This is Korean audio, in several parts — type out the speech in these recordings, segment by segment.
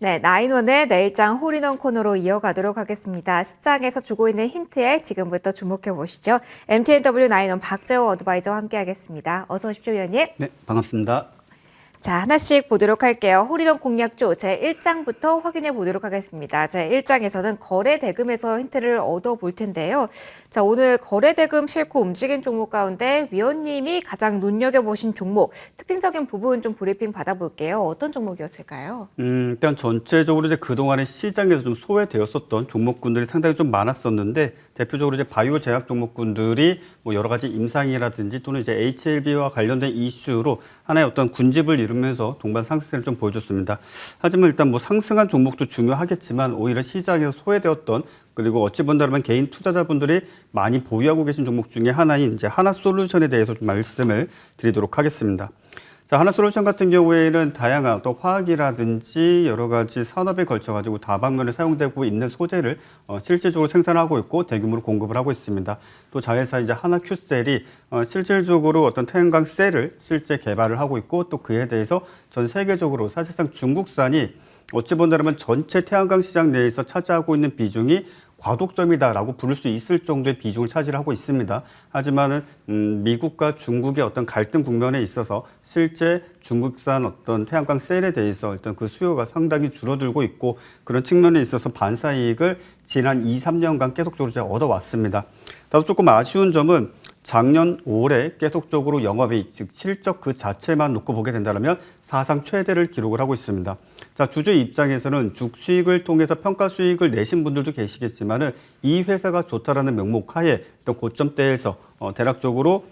네, 나인원의 내일장 홀인원 코너로 이어가도록 하겠습니다. 시장에서 주고 있는 힌트에 지금부터 주목해 보시죠. MTNW 나인원 박재호 어드바이저와 함께하겠습니다. 어서 오십시오, 위원님. 네, 반갑습니다. 자, 하나씩 보도록 할게요. 홀인원 공략조 제1장부터 확인해 보도록 하겠습니다. 제1장에서는 거래대금에서 힌트를 얻어볼 텐데요. 자, 오늘 거래대금 싫고 움직인 종목 가운데 위원님이 가장 눈여겨보신 종목, 특징적인 부분 좀 브리핑 받아볼게요. 어떤 종목이었을까요? 일단 전체적으로 이제 그동안에 시장에서 좀 소외되었었던 종목군들이 상당히 좀 많았었는데, 대표적으로 이제 바이오 제약 종목군들이 뭐 여러 가지 임상이라든지 또는 이제 HLB와 관련된 이슈로 하나의 어떤 군집을 이루면서 동반 상승세를 좀 보여줬습니다. 하지만 일단 뭐 상승한 종목도 중요하겠지만 오히려 시장에서 소외되었던, 그리고 어찌 본다면 개인 투자자분들이 많이 보유하고 계신 종목 중에 하나인 이제 하나솔루션에 대해서 좀 말씀을 드리도록 하겠습니다. 자, 하나솔루션 같은 경우에는 다양한 또 화학이라든지 여러 가지 산업에 걸쳐가지고 다방면에 사용되고 있는 소재를 실질적으로 생산하고 있고 대규모로 공급을 하고 있습니다. 또 자회사 이제 하나큐셀이 실질적으로 어떤 태양광 셀을 실제 개발을 하고 있고, 또 그에 대해서 전 세계적으로 사실상 중국산이 어찌 본다면 전체 태양광 시장 내에서 차지하고 있는 비중이 과독점이다라고 부를 수 있을 정도의 비중을 차지하고 있습니다. 하지만은 미국과 중국의 어떤 갈등 국면에 있어서 실제 중국산 어떤 태양광 셀에 대해서 일단 그 수요가 상당히 줄어들고 있고, 그런 측면에 있어서 반사이익을 지난 2, 3년간 계속적으로 이제 얻어왔습니다. 다소 조금 아쉬운 점은 작년 올해 계속적으로 영업이익, 즉 실적 그 자체만 놓고 보게 된다면 사상 최대를 기록을 하고 있습니다. 자, 주주 입장에서는 주식을 통해서 평가 수익을 내신 분들도 계시겠지만은 이 회사가 좋다라는 명목 하에 또 고점대에서 대략적으로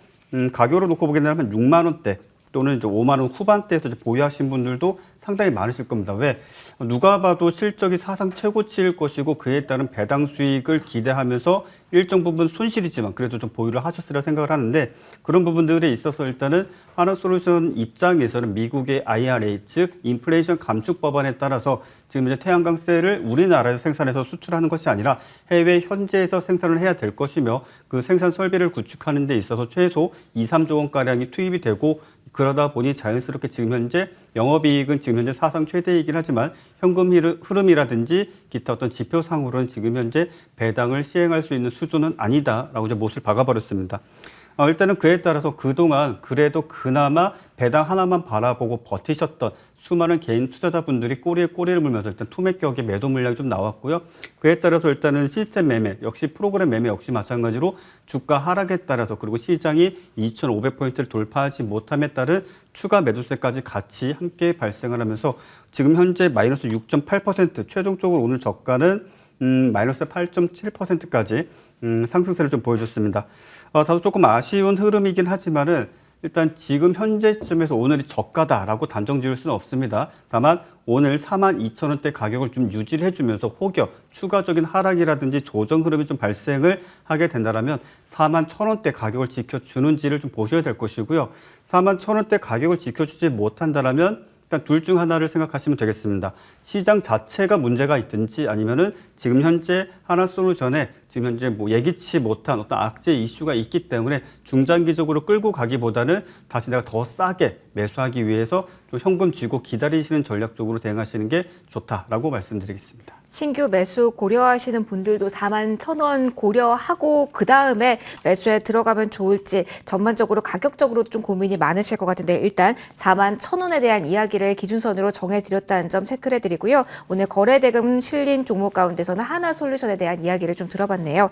가격으로 놓고 보게 된다면 6만 원대 또는 이제 5만 원 후반대에서 보유하신 분들도 상당히 많으실 겁니다. 왜? 누가 봐도 실적이 사상 최고치일 것이고 그에 따른 배당 수익을 기대하면서 일정 부분 손실이지만 그래도 좀 보유를 하셨으리라 생각을 하는데, 그런 부분들에 있어서 일단은 하나솔루션 입장에서는 미국의 IRA, 즉 인플레이션 감축 법안에 따라서 지금 이제 태양광 셀을 우리나라에서 생산해서 수출하는 것이 아니라 해외 현지에서 생산을 해야 될 것이며, 그 생산 설비를 구축하는 데 있어서 최소 2, 3조 원가량이 투입이 되고, 그러다 보니 자연스럽게 지금 현재 영업이익은 지금 현재 사상 최대이긴 하지만 현금 흐름이라든지 기타 어떤 지표상으로는 지금 현재 배당을 시행할 수 있는 수준은 아니다라고 이제 못을 박아버렸습니다. 일단은 그에 따라서 그동안 그래도 그나마 배당 하나만 바라보고 버티셨던 수많은 개인 투자자분들이 꼬리에 꼬리를 물면서 일단 투매격의 매도 물량이 좀 나왔고요. 그에 따라서 일단은 시스템 매매, 역시 프로그램 매매 역시 마찬가지로 주가 하락에 따라서, 그리고 시장이 2,500포인트를 돌파하지 못함에 따른 추가 매도세까지 같이 함께 발생을 하면서 지금 현재 마이너스 6.8%, 최종적으로 오늘 저가는 마이너스 8.7%까지 상승세를 좀 보여줬습니다. 다소 조금 아쉬운 흐름이긴 하지만은 일단 지금 현재 시점에서 오늘이 저가다라고 단정 지을 수는 없습니다. 다만 오늘 42,000원대 가격을 좀 유지를 해주면서 혹여 추가적인 하락이라든지 조정 흐름이 좀 발생을 하게 된다면 41,000원대 가격을 지켜주는지를 좀 보셔야 될 것이고요. 41,000원대 가격을 지켜주지 못한다면 일단 둘 중 하나를 생각하시면 되겠습니다. 시장 자체가 문제가 있든지 아니면은 지금 현재 하나솔루션에 지금 현재 뭐 예기치 못한 어떤 악재 이슈가 있기 때문에 중장기적으로 끌고 가기보다는 다시 내가 더 싸게 매수하기 위해서 좀 현금 쥐고 기다리시는 전략 적으로 대응하시는 게 좋다라고 말씀드리겠습니다. 신규 매수 고려하시는 분들도 41,000원 고려하고 그 다음에 매수에 들어가면 좋을지 전반적으로 가격적으로 좀 고민이 많으실 것 같은데, 일단 41,000원에 대한 이야기를 기준선으로 정해드렸다는 점 체크를 해드리고요. 오늘 거래대금 실린 종목 가운데서는 하나솔루션에 대한 이야기를 좀 들어봤네요.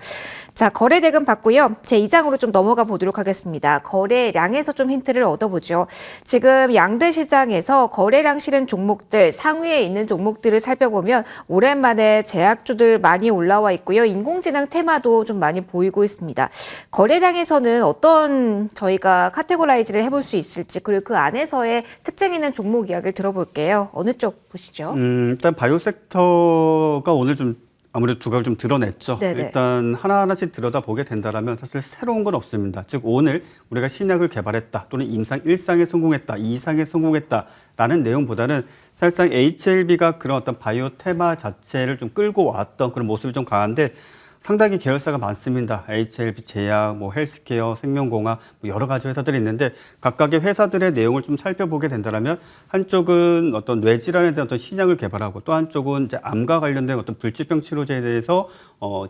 자, 거래대금 봤고요. 제2장으로 좀 넘어가 보도록 하겠습니다. 거래량에서 좀 힌트를 얻어보죠. 지금 양대 시장에서 거래량 실은 종목들, 상위에 있는 종목들을 살펴보면 오랜만에 제약주들 많이 올라와 있고요. 인공지능 테마도 좀 많이 보이고 있습니다. 거래량에서는 어떤 저희가 카테고라이즈를 해볼 수 있을지, 그리고 그 안에서의 특징 있는 종목 이야기를 들어볼게요. 어느 쪽 보시죠? 일단 바이오 섹터가 오늘 좀 아무래도 두각을 좀 드러냈죠. 네네. 일단 하나하나씩 들여다보게 된다면 사실 새로운 건 없습니다. 즉 오늘 우리가 신약을 개발했다 또는 임상 1상에 성공했다, 2상에 성공했다라는 내용보다는 사실상 HLB가 그런 어떤 바이오 테마 자체를 좀 끌고 왔던 그런 모습이 좀 강한데, 상당히 계열사가 많습니다. HLB 제약, 뭐 헬스케어, 생명공학 뭐 여러 가지 회사들이 있는데 각각의 회사들의 내용을 좀 살펴보게 된다면 한쪽은 어떤 뇌질환에 대한 어떤 신약을 개발하고 또 한쪽은 이제 암과 관련된 어떤 불치병 치료제에 대해서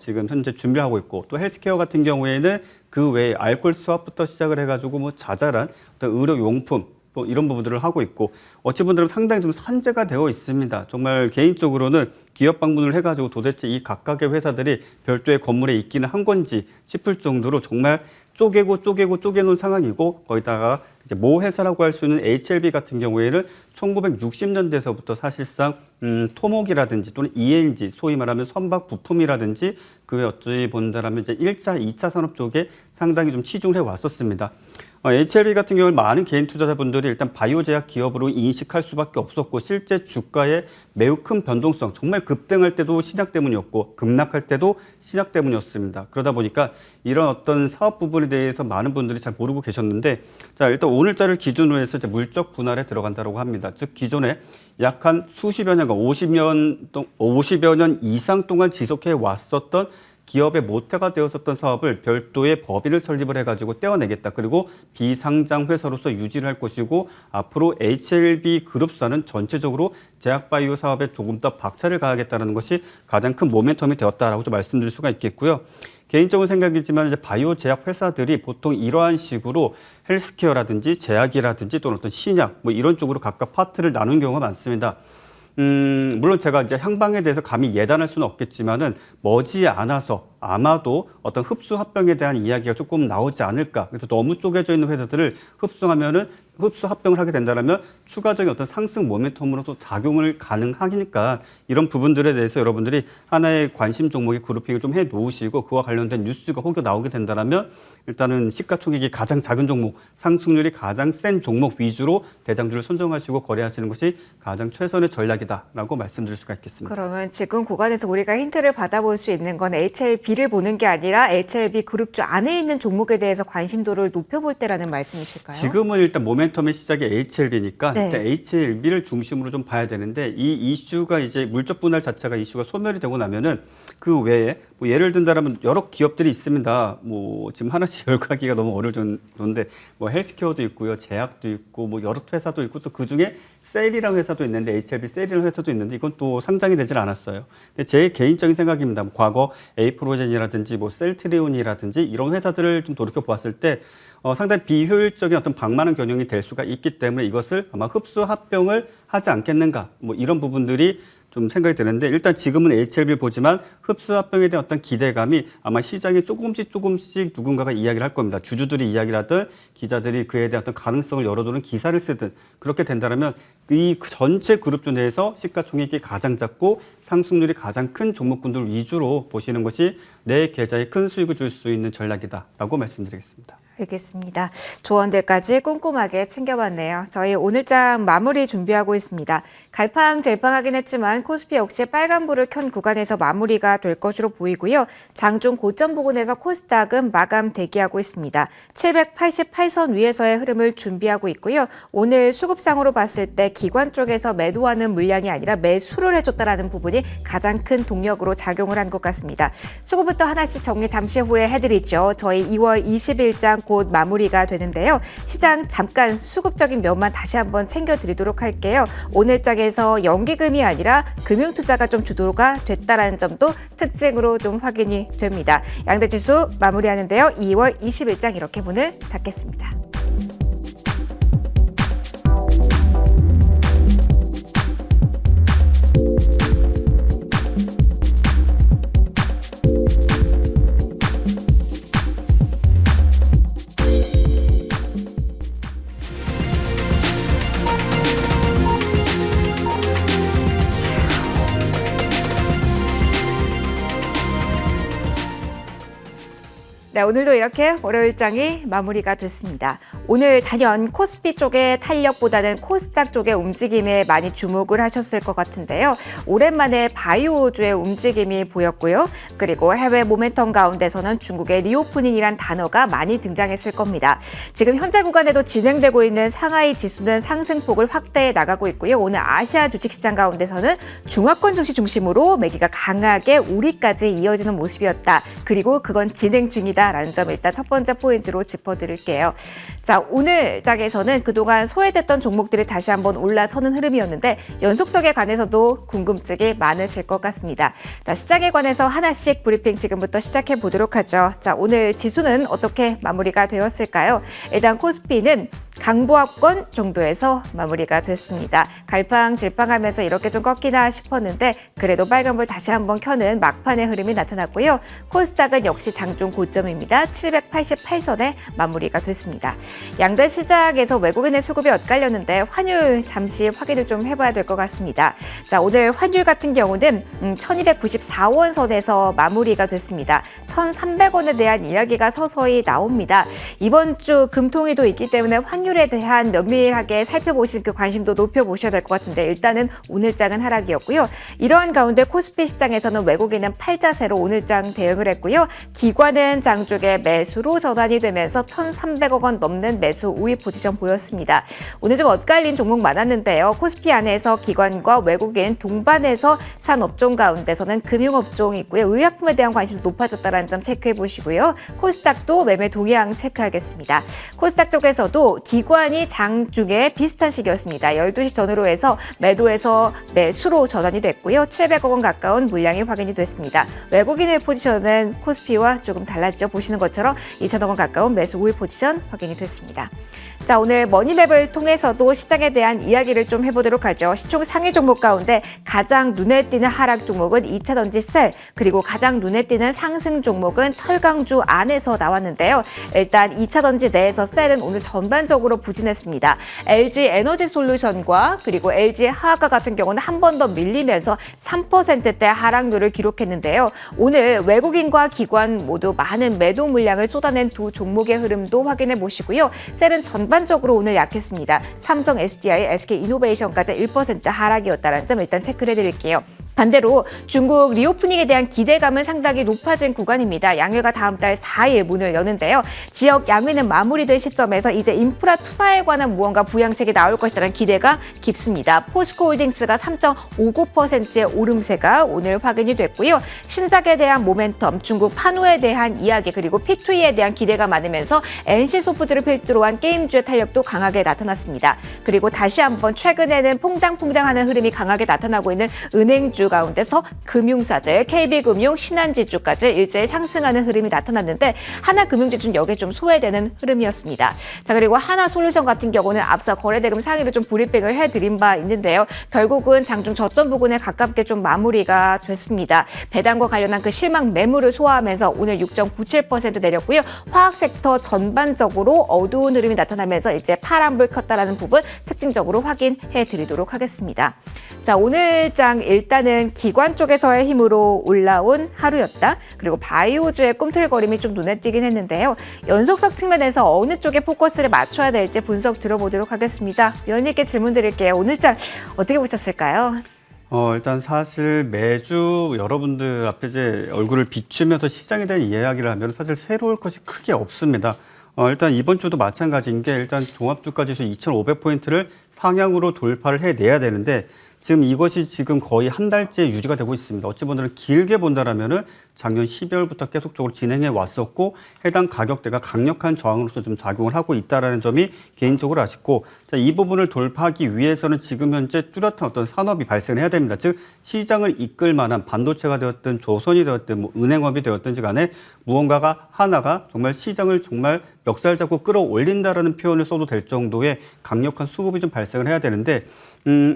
지금 현재 준비를 하고 있고 또 헬스케어 같은 경우에는 그 외에 알코올 수압부터 시작을 해가지고 뭐 자잘한 어떤 의료용품 또 이런 부분들을 하고 있고 어찌 보면 상당히 좀 산재가 되어 있습니다. 정말 개인적으로는 기업 방문을 해가지고 도대체 이 각각의 회사들이 별도의 건물에 있기는 한 건지 싶을 정도로 정말 쪼개놓은 상황이고 거기다가 이제 모 회사라고 할 수 있는 HLB 같은 경우에는 1960년대서부터 사실상 토목이라든지 또는 ENG 소위 말하면 선박 부품이라든지 그 외 어찌 본다라면 이제 1차, 2차 산업 쪽에 상당히 좀 치중을 해 왔었습니다. HLB 같은 경우는 많은 개인 투자자분들이 일단 바이오 제약 기업으로 인식할 수밖에 없었고 실제 주가에 매우 큰 변동성, 정말 급등할 때도 신약 때문이었고 급락할 때도 신약 때문이었습니다. 그러다 보니까 이런 어떤 사업 부분에 대해서 많은 분들이 잘 모르고 계셨는데 자, 일단 오늘자를 기준으로 해서 이제 물적 분할에 들어간다고 합니다. 즉 기존에 약 한 수십여 년간 50여 년 이상 동안 지속해 왔었던 기업의 모태가 되었었던 사업을 별도의 법인을 설립을 해가지고 떼어내겠다. 그리고 비상장 회사로서 유지를 할 것이고 앞으로 HLB 그룹사는 전체적으로 제약바이오 사업에 조금 더 박차를 가하겠다는 것이 가장 큰 모멘텀이 되었다라고 좀 말씀드릴 수가 있겠고요. 개인적인 생각이지만 이제 바이오 제약 회사들이 보통 이러한 식으로 헬스케어라든지 제약이라든지 또는 어떤 신약 뭐 이런 쪽으로 각각 파트를 나눈 경우가 많습니다. 물론 제가 이제 향방에 대해서 감히 예단할 수는 없겠지만은 머지않아서 아마도 어떤 흡수 합병에 대한 이야기가 조금 나오지 않을까. 그래서 너무 쪼개져 있는 회사들을 흡수 합병을 하게 된다면 추가적인 어떤 상승 모멘텀으로 또 작용을 가능하니까 이런 부분들에 대해서 여러분들이 하나의 관심 종목의 그룹핑을 좀 해 놓으시고 그와 관련된 뉴스가 혹여 나오게 된다면 일단은 시가총액이 가장 작은 종목, 상승률이 가장 센 종목 위주로 대장주를 선정하시고 거래하시는 것이 가장 최선의 전략이다라고 말씀드릴 수가 있겠습니다. 그러면 지금 구간에서 우리가 힌트를 받아볼 수 있는 건 HLB를 보는 게 아니라 HLB 그룹주 안에 있는 종목에 대해서 관심도를 높여볼 때라는 말씀이실까요? 지금은 일단 모멘텀의 시작이 HLB니까 네. 일단 HLB를 중심으로 좀 봐야 되는데 이 이슈가 이제 물적 분할 자체가 이슈가 소멸이 되고 나면은 그 외에 뭐 예를 든다라면 여러 기업들이 있습니다. 뭐 지금 하나씩 열거하기가 너무 어려울 정도인데 뭐 헬스케어도 있고요, 제약도 있고 뭐 여러 회사도 있고 또 그 중에 셀이라는 회사도 있는데 HLB 셀이라는 회사도 있는데 이건 또 상장이 되질 않았어요. 근데 제 개인적인 생각입니다. 뭐 과거 에이프로젠이라든지 뭐 셀트리온이라든지 이런 회사들을 좀 돌이켜 보았을 때 상당히 비효율적인 어떤 방만한 경영이 될 수가 있기 때문에 이것을 아마 흡수 합병을 하지 않겠는가 뭐 이런 부분들이 좀 생각이 드는데 일단 지금은 HLB를 보지만 흡수 합병에 대한 어떤 기대감이 아마 시장에 조금씩 누군가가 이야기를 할 겁니다. 주주들이 이야기를 하든 기자들이 그에 대한 어떤 가능성을 열어두는 기사를 쓰든 그렇게 된다면 이 전체 그룹주 내에서 시가총액이 가장 작고 상승률이 가장 큰 종목군들 위주로 보시는 것이 내 계좌에 큰 수익을 줄 수 있는 전략이다라고 말씀드리겠습니다. 알겠습니다. 조언들까지 꼼꼼하게 챙겨봤네요. 저희 오늘장 마무리 준비하고 있습니다. 갈팡질팡하긴 했지만 코스피 역시 빨간불을 켠 구간에서 마무리가 될 것으로 보이고요. 장중 고점 부근에서 코스닥은 마감 대기하고 있습니다. 788선 위에서의 흐름을 준비하고 있고요. 오늘 수급상으로 봤을 때 기관 쪽에서 매도하는 물량이 아니라 매수를 해줬다라는 부분이 가장 큰 동력으로 작용을 한 것 같습니다. 수급부터 하나씩 정리 잠시 후에 해드리죠. 저희 2월 20일장 곧 마무리가 되는데요. 시장 잠깐 수급적인 면만 다시 한번 챙겨드리도록 할게요. 오늘 장에서 연기금이 아니라 금융투자가 좀 주도가 됐다라는 점도 특징으로 좀 확인이 됩니다. 양대지수 마무리하는데요. 2월 20일장 이렇게 문을 닫겠습니다. 네, 오늘도 이렇게 월요일장이 마무리가 됐습니다. 오늘 단연 코스피 쪽의 탄력보다는 코스닥 쪽의 움직임에 많이 주목을 하셨을 것 같은데요. 오랜만에 바이오주의 움직임이 보였고요. 그리고 해외 모멘텀 가운데서는 중국의 리오프닝이란 단어가 많이 등장했을 겁니다. 지금 현재 구간에도 진행되고 있는 상하이 지수는 상승폭을 확대해 나가고 있고요. 오늘 아시아 주식시장 가운데서는 중화권 증시 중심으로 매기가 강하게 우리까지 이어지는 모습이었다. 그리고 그건 진행 중이다. 라는 점 일단 첫 번째 포인트로 짚어드릴게요. 자, 오늘 장에서는 그동안 소외됐던 종목들이 다시 한번 올라서는 흐름이었는데 연속성에 관해서도 궁금증이 많으실 것 같습니다. 자, 시장에 관해서 하나씩 브리핑 지금부터 시작해 보도록 하죠. 자, 오늘 지수는 어떻게 마무리가 되었을까요? 일단 코스피는 강보합권 정도에서 마무리가 됐습니다. 갈팡질팡하면서 이렇게 좀 꺾이나 싶었는데 그래도 빨간불 다시 한번 켜는 막판의 흐름이 나타났고요. 코스닥은 역시 장중 고점입니다. 788선에 마무리가 됐습니다. 양대 시장에서 외국인의 수급이 엇갈렸는데 환율 잠시 확인을 좀 해봐야 될 것 같습니다. 자, 오늘 환율 같은 경우는 1294원 선에서 마무리가 됐습니다. 1300원에 대한 이야기가 서서히 나옵니다. 이번 주 금통위도 있기 때문에 환율에 대한 면밀하게 살펴보신 그 관심도 높여보셔야 될 것 같은데 일단은 오늘장은 하락이었고요. 이러한 가운데 코스피 시장에서는 외국인은 팔자세로 오늘장 대응을 했고요. 기관은 장쪽에 매수로 전환이 되면서 1,300억 원 넘는 매수 우위 포지션 보였습니다. 오늘 좀 엇갈린 종목 많았는데요. 코스피 안에서 기관과 외국인 동반해서 산 업종 가운데서는 금융업종이 있고요. 의약품에 대한 관심이 높아졌다는 점 체크해 보시고요. 코스닥도 매매 동향 체크하겠습니다. 코스닥 쪽에서도 기관이 장중에 비슷한 시기였습니다. 12시 전후로 해서 매도에서 매수로 전환이 됐고요. 700억 원 가까운 물량이 확인이 됐습니다. 외국인의 포지션은 코스피와 조금 달랐죠. 보시는 것처럼 2천억 원 가까운 매수 우위 포지션 확인이 됐습니다. 자, 오늘 머니맵을 통해서도 시장에 대한 이야기를 좀 해보도록 하죠. 시총 상위 종목 가운데 가장 눈에 띄는 하락 종목은 2차전지 셀, 그리고 가장 눈에 띄는 상승 종목은 철강주 안에서 나왔는데요. 일단 2차전지 내에서 셀은 오늘 전반적으로 부진했습니다. LG 에너지 솔루션과 그리고 LG 화학과 같은 경우는 한 번 더 밀리면서 3%대 하락률을 기록했는데요. 오늘 외국인과 기관 모두 많은 매도 물량을 쏟아낸 두 종목의 흐름도 확인해 보시고요. 셀은 전반적으로 오늘 약했습니다. 삼성, SDI, SK이노베이션까지 1% 하락이었다는 점 일단 체크를 해드릴게요. 반대로 중국 리오프닝에 대한 기대감은 상당히 높아진 구간입니다. 양회가 다음 달 4일 문을 여는데요. 지역 양회는 마무리될 시점에서 이제 인프라 투자에 관한 무언가 부양책이 나올 것이라는 기대가 깊습니다. 포스코홀딩스가 3.59%의 오름세가 오늘 확인이 됐고요. 신작에 대한 모멘텀, 중국 판호에 대한 이야기, 그리고 P2E에 대한 기대가 많으면서 NC소프트를 필두로 한 게임주의 탄력도 강하게 나타났습니다. 그리고 다시 한번 최근에는 퐁당퐁당하는 흐름이 강하게 나타나고 있는 은행주 가운데서 금융사들, KB금융, 신한지주까지 일제히 상승하는 흐름이 나타났는데 하나금융지주는 여기에 좀 소외되는 흐름이었습니다. 자, 그리고 하나솔루션 같은 경우는 앞서 거래대금 상위로 좀 브리핑을 해드린 바 있는데요. 결국은 장중 저점 부근에 가깝게 좀 마무리가 됐습니다. 배당과 관련한 그 실망 매물을 소화하면서 오늘 6.97% 내렸고요. 화학 섹터 전반적으로 어두운 흐름이 나타나면서 이제 파란불 켰다라는 부분 특징적으로 확인해 드리도록 하겠습니다. 자, 오늘 장 일단은 기관 쪽에서의 힘으로 올라온 하루였다. 그리고 바이오주의 꿈틀거림이 좀 눈에 띄긴 했는데요. 연속성 측면에서 어느 쪽에 포커스를 맞춰야 될지 분석 들어보도록 하겠습니다. 위원님께 질문 드릴게요. 오늘 장 어떻게 보셨을까요? 일단 사실 매주 여러분들 앞에 이제 얼굴을 비추면서 시장에 대한 이야기를 하면 사실 새로울 것이 크게 없습니다. 일단 이번 주도 마찬가지인 게 일단 종합주가지수 2,500포인트를 상향으로 돌파를 해내야 되는데 지금 이것이 지금 거의 한 달째 유지가 되고 있습니다. 어찌 보면 길게 본다라면은 작년 12월부터 계속적으로 진행해 왔었고 해당 가격대가 강력한 저항으로서 좀 작용을 하고 있다라는 점이 개인적으로 아쉽고 자, 이 부분을 돌파하기 위해서는 지금 현재 뚜렷한 어떤 산업이 발생을 해야 됩니다. 즉 시장을 이끌 만한 반도체가 되었든 조선이 되었든 뭐 은행업이 되었든지 간에 무언가가 하나가 정말 시장을 정말 멱살 잡고 끌어올린다라는 표현을 써도 될 정도의 강력한 수급이 좀 발생을 해야 되는데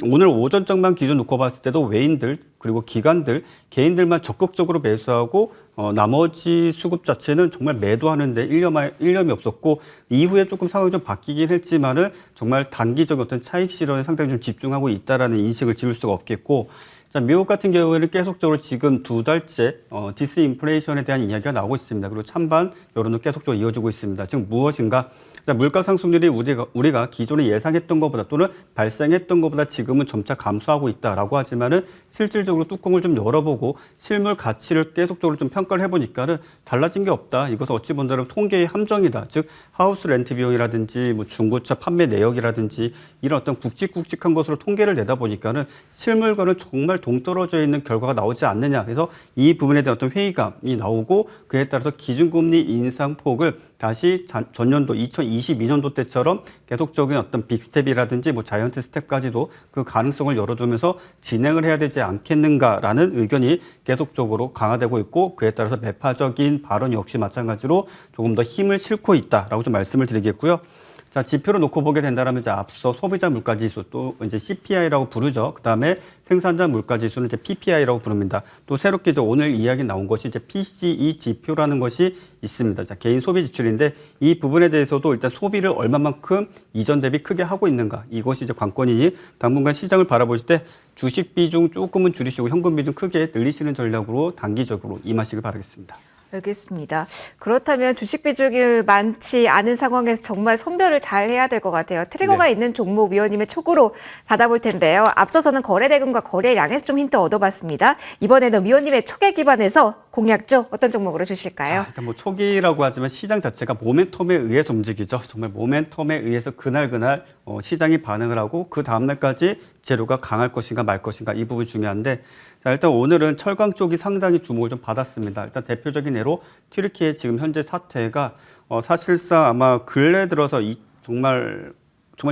오늘 오전장만 기준 놓고 봤을 때도 외인들 그리고 기관들, 개인들만 적극적으로 매수하고 나머지 수급 자체는 정말 매도하는데 일념이 없었고 이후에 조금 상황이 좀 바뀌긴 했지만은 정말 단기적 어떤 차익 실현에 상당히 좀 집중하고 있다라는 인식을 지울 수가 없겠고 자, 미국 같은 경우에는 계속적으로 지금 2달째 디스인플레이션에 대한 이야기가 나오고 있습니다. 그리고 찬반 여론도 계속적으로 이어지고 있습니다. 지금 무엇인가? 물가 상승률이 우리가 기존에 예상했던 것보다 또는 발생했던 것보다 지금은 점차 감소하고 있다라고 하지만은 실질적으로 뚜껑을 좀 열어보고 실물 가치를 계속적으로 좀 평가를 해보니까는 달라진 게 없다. 이것은 어찌 본다면 통계의 함정이다. 즉 하우스 렌트 비용이라든지 뭐 중고차 판매 내역이라든지 이런 어떤 굵직굵직한 것으로 통계를 내다 보니까는 실물과는 정말 동떨어져 있는 결과가 나오지 않느냐. 그래서 이 부분에 대한 어떤 회의감이 나오고 그에 따라서 기준금리 인상폭을 다시 전년도 2022년도 때처럼 계속적인 어떤 빅스텝이라든지 뭐 자이언트 스텝까지도 그 가능성을 열어두면서 진행을 해야 되지 않겠는가라는 의견이 계속적으로 강화되고 있고 그에 따라서 매파적인 발언 역시 마찬가지로 조금 더 힘을 싣고 있다라고 좀 말씀을 드리겠고요. 자, 지표로 놓고 보게 된다면 이제 앞서 소비자 물가지수 또 이제 CPI라고 부르죠. 그다음에 생산자 물가지수는 이제 PPI라고 부릅니다. 또 새롭게 이제 오늘 이야기 나온 것이 이제 PCE 지표라는 것이 있습니다. 자, 개인 소비 지출인데 이 부분에 대해서도 일단 소비를 얼마만큼 이전 대비 크게 하고 있는가 이것이 이제 관건이니 당분간 시장을 바라보실 때 주식 비중 조금은 줄이시고 현금 비중 크게 늘리시는 전략으로 단기적으로 임하시길 바라겠습니다. 알겠습니다. 그렇다면 주식 비중이 많지 않은 상황에서 정말 선별을 잘 해야 될 것 같아요. 트리거가 있는 종목 위원님의 촉으로 받아볼 텐데요. 앞서서는 거래 대금과 거래량에서 좀 힌트 얻어봤습니다. 이번에는 위원님의 촉에 기반해서 공략죠. 어떤 종목으로 주실까요? 자, 일단 뭐 초기라고 하지만 시장 자체가 모멘텀에 의해서 움직이죠. 정말 모멘텀에 의해서 그날 시장이 반응을 하고 그 다음날까지 재료가 강할 것인가 말 것인가 이 부분이 중요한데 자, 일단 오늘은 철강 쪽이 상당히 주목을 좀 받았습니다. 일단 대표적인 예로 튀르키예 지금 현재 사태가 사실상 아마 근래 들어서 정말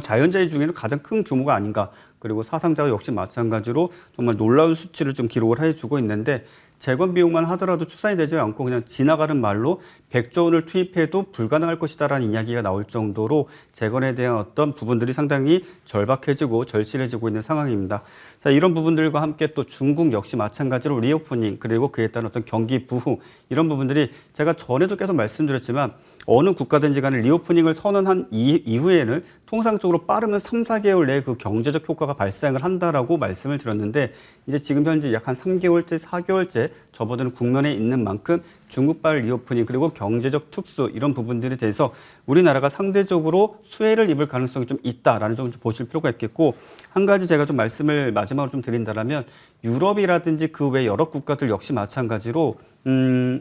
자연재해 중에는 가장 큰 규모가 아닌가. 그리고 사상자가 역시 마찬가지로 정말 놀라운 수치를 좀 기록을 해주고 있는데 재건 비용만 하더라도 추산이 되지 않고 그냥 지나가는 말로 100조 원을 투입해도 불가능할 것이다라는 이야기가 나올 정도로 재건에 대한 어떤 부분들이 상당히 절박해지고 절실해지고 있는 상황입니다. 자, 이런 부분들과 함께 또 중국 역시 마찬가지로 리오프닝 그리고 그에 따른 어떤 경기 부흥 이런 부분들이 제가 전에도 계속 말씀드렸지만 어느 국가든지 간에 리오프닝을 선언한 이후에는 통상적으로 빠르면 3, 4개월 내에 그 경제적 효과가 발생을 한다라고 말씀을 드렸는데 이제 지금 현재 약 한 3개월째, 4개월째 접어드는 국면에 있는 만큼 중국발 리오프닝 그리고 경제적 특수 이런 부분들에 대해서 우리나라가 상대적으로 수혜를 입을 가능성이 좀 있다라는 점을 좀 보실 필요가 있겠고 한 가지 제가 좀 말씀을 마지막으로 좀 드린다면 유럽이라든지 그 외 여러 국가들 역시 마찬가지로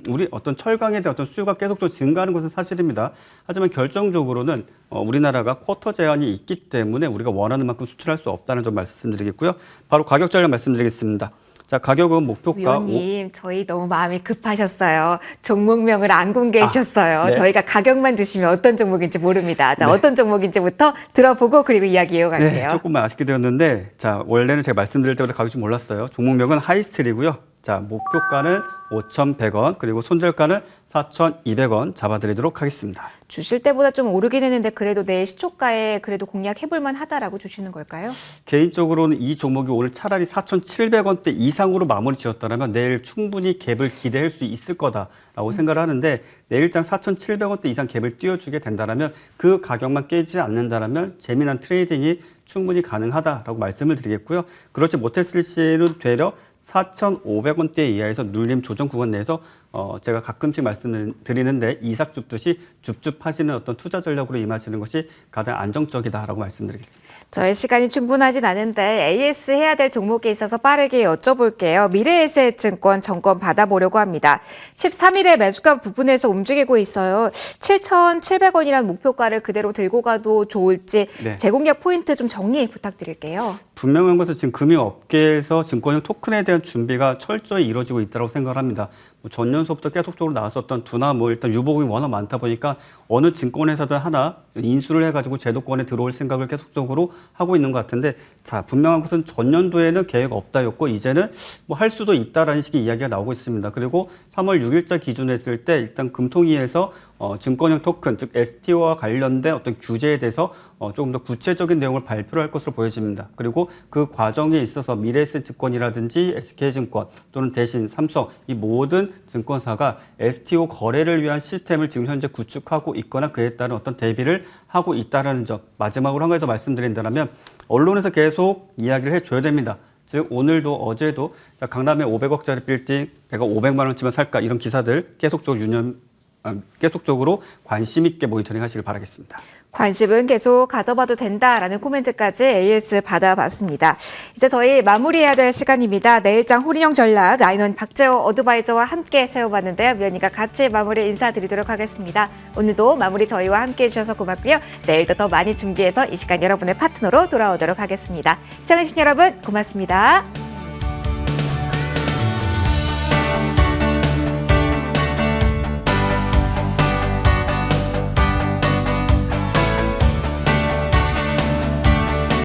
우리 어떤 철강에 대한 어떤 수요가 계속적으로 증가하는 것은 사실입니다. 하지만 결정적으로는 우리나라가 쿼터 제한이 있기 때문에 우리가 원하는 만큼 수출할 수 없다는 점 말씀드리겠고요. 바로 가격 전략 말씀드리겠습니다. 자, 가격은 목표가 위원님, 저희 너무 마음이 급하셨어요. 종목명을 안 공개해 주셨어요. 네. 저희가 가격만 주시면 어떤 종목인지 모릅니다. 자, 네. 어떤 종목인지부터 들어보고 그리고 이야기 이어갈게요. 네, 조금만 아쉽게 되었는데 자, 원래는 제가 말씀드릴 때보다 가격이 좀 올랐어요. 종목명은 하이스틸이고요. 자, 목표가는 5,100원 그리고 손절가는 4,200원 잡아드리도록 하겠습니다. 주실 때보다 좀 오르긴 했는데 그래도 내일 시초가에 그래도 공략해볼 만하다라고 주시는 걸까요? 개인적으로는 이 종목이 오늘 차라리 4,700원대 이상으로 마무리 지었다면 내일 충분히 갭을 기대할 수 있을 거다라고 생각을 하는데 내일장 4,700원대 이상 갭을 띄워주게 된다면 그 가격만 깨지 않는다면 재미난 트레이딩이 충분히 가능하다라고 말씀을 드리겠고요. 그렇지 못했을 시에는 되려 4,500원대 이하에서 눌림 조정 구간 내에서 제가 가끔씩 말씀드리는데 이삭 줍듯이 줍줍하시는 어떤 투자 전략으로 임하시는 것이 가장 안정적이다라고 말씀드리겠습니다. 저의 시간이 충분하진 않은데 AS 해야 될 종목에 있어서 빠르게 여쭤볼게요. 미래에셋증권 점검 받아보려고 합니다. 13일에 매수가 부분에서 움직이고 있어요. 7,700원이라는 목표가를 그대로 들고 가도 좋을지 네. 재공략 포인트 좀 정리 부탁드릴게요. 분명한 것은 지금 금융업계에서 증권형 토큰에 대한 준비가 철저히 이루어지고 있다고 생각을 합니다. 전년서부터 계속적으로 나왔었던 두나 일단 유보금이 워낙 많다 보니까 어느 증권회사든 하나 인수를 해가지고 제도권에 들어올 생각을 계속적으로 하고 있는 것 같은데 자, 분명한 것은 전년도에는 계획 없다였고 이제는 할 수도 있다라는 식의 이야기가 나오고 있습니다. 그리고 3월 6일자 기준으로 했을 때 일단 금통위에서 증권형 토큰, 즉 STO와 관련된 어떤 규제에 대해서 조금 더 구체적인 내용을 발표를 할 것으로 보여집니다. 그리고 그 과정에 있어서 미래에셋증권이라든지 SK증권 또는 대신, 삼성 이 모든 증권사가 STO 거래를 위한 시스템을 지금 현재 구축하고 있거나 그에 따른 어떤 대비를 하고 있다는 점. 마지막으로 한 가지 더 말씀드린다면 언론에서 계속 이야기를 해줘야 됩니다. 즉 오늘도 어제도 자, 강남에 500억짜리 빌딩 내가 500만 원치만 살까 이런 기사들 계속적으로 관심 있게 모니터링 하시길 바라겠습니다. 관심은 계속 가져봐도 된다라는 코멘트까지 AS 받아봤습니다. 이제 저희 마무리해야 될 시간입니다. 내일장 홀인형 전략 라인원 박재호 어드바이저와 함께 세워봤는데요. 위원님과 같이 마무리 인사드리도록 하겠습니다. 오늘도 마무리 저희와 함께 해주셔서 고맙고요. 내일도 더 많이 준비해서 이 시간 여러분의 파트너로 돌아오도록 하겠습니다. 시청해주신 여러분 고맙습니다.